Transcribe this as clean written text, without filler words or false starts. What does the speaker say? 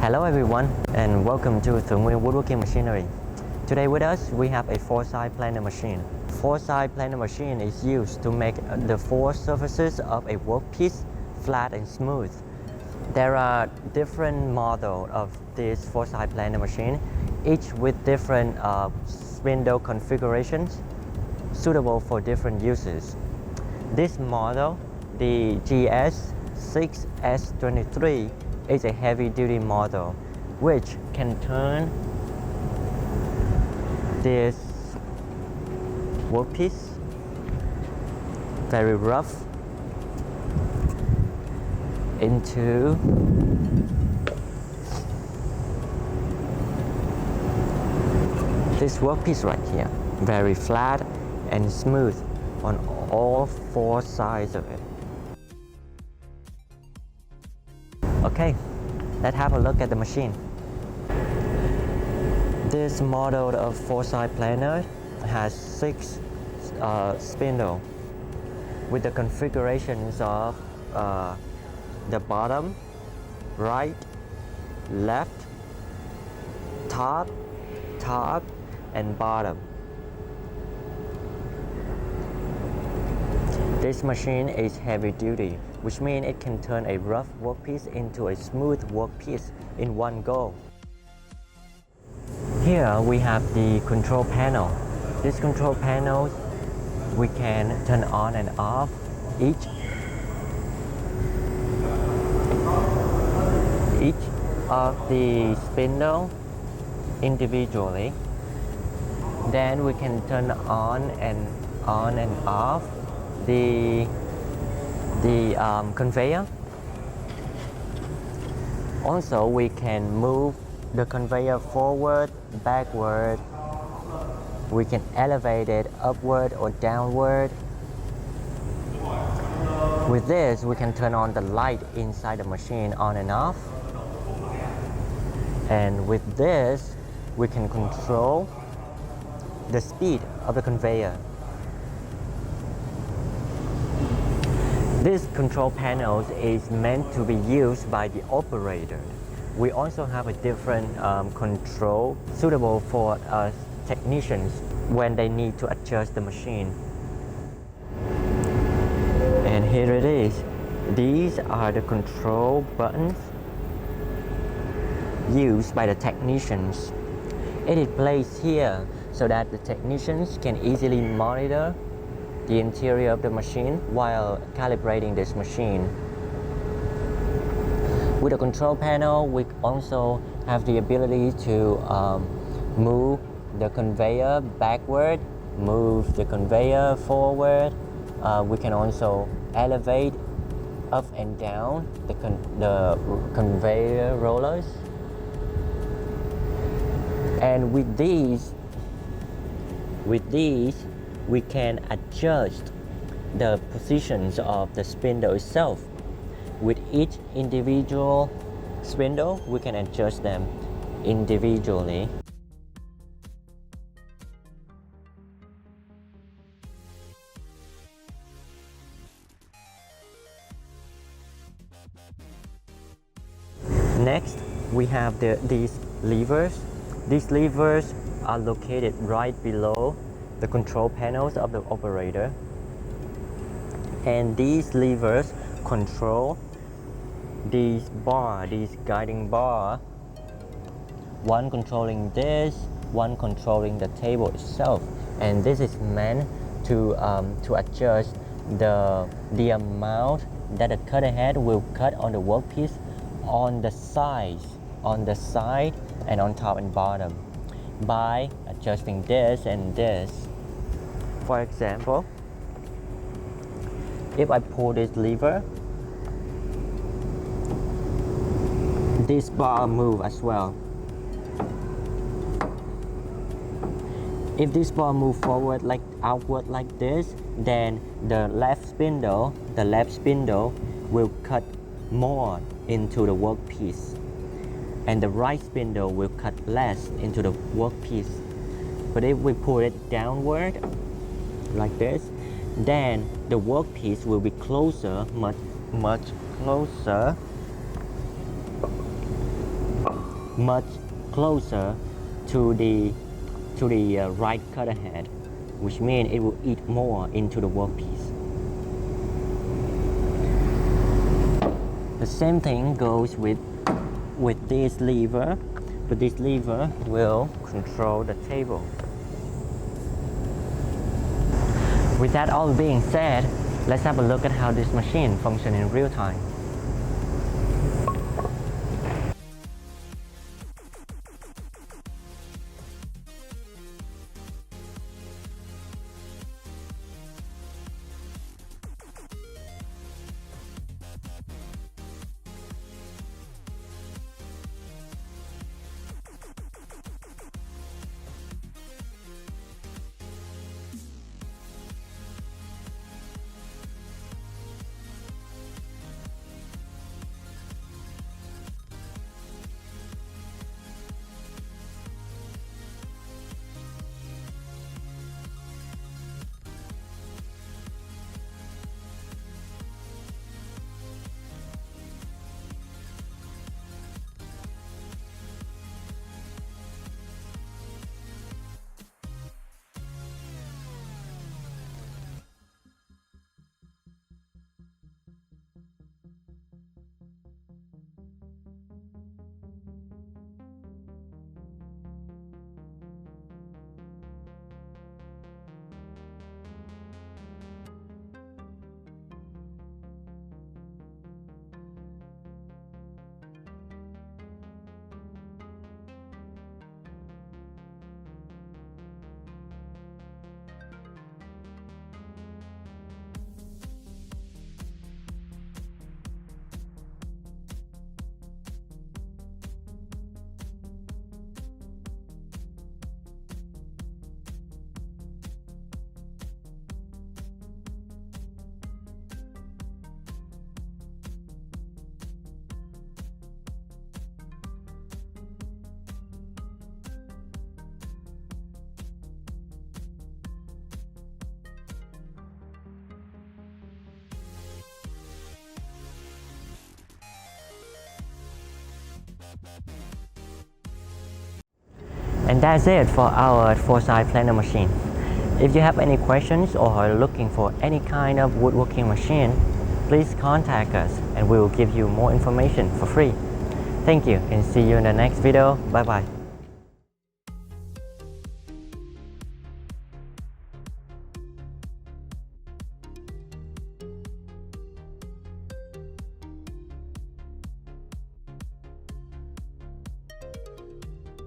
Hello everyone and welcome to Thuong Nguyen Woodworking Machinery. Today with us we have a 4-side planer machine. 4-side planer machine is used to make the 4 surfaces of a workpiece flat and smooth. There are different models of this 4-side planer machine, each with different spindle configurations suitable for different uses. This model, the GN-6S23, is a heavy-duty model which can turn this workpiece very rough into this workpiece right here, very flat and smooth on all 4 sides of it. Okay, let's have a look at the machine. This model of 4-side planer has 6 spindles with the configurations of the bottom, right, left, top, and bottom. This machine is heavy duty, which means it can turn a rough workpiece into a smooth workpiece in one go. Here we have the control panel. This control panel we can turn on and off each of the spindle individually. Then we can turn on and off the conveyor. Also, we can move the conveyor forward, backward. We can elevate it upward or downward. With this, we can turn on the light inside the machine on and off. And with this, we can control the speed of the conveyor. This control panel is meant to be used by the operator. We also have a different control suitable for technicians when they need to adjust the machine. And here it is. These are the control buttons used by the technicians. It is placed here so that the technicians can easily monitor the interior of the machine while calibrating this machine. With the control panel, we also have the ability to move the conveyor backward, move the conveyor forward. We can also elevate up and down the conveyor rollers. And with these, we can adjust the positions of the spindle itself. With each individual spindle, we can adjust them individually. Next, we have these levers. These levers are located right below the control panels of the operator, and these levers control these guiding bar. One controlling this, one controlling the table itself, and this is meant to adjust the amount that the cutter head will cut on the workpiece on the side and on top and bottom by adjusting this and this. For example, if I pull this lever, this bar moves as well. If this bar moves forward outward like this, then the left spindle will cut more into the workpiece, and the right spindle will cut less into the workpiece. But if we pull it downward like this, then the workpiece will be closer, much closer much closer to the right cutter head, which means it will eat more into the workpiece. The same thing goes with this lever, but this lever will control the table. With that all being said, let's have a look at how this machine functions in real time. And that's it for our 4-side planer machine. If you have any questions or are looking for any kind of woodworking machine, please contact us and we will give you more information for free. Thank you and see you in the next video. Bye bye.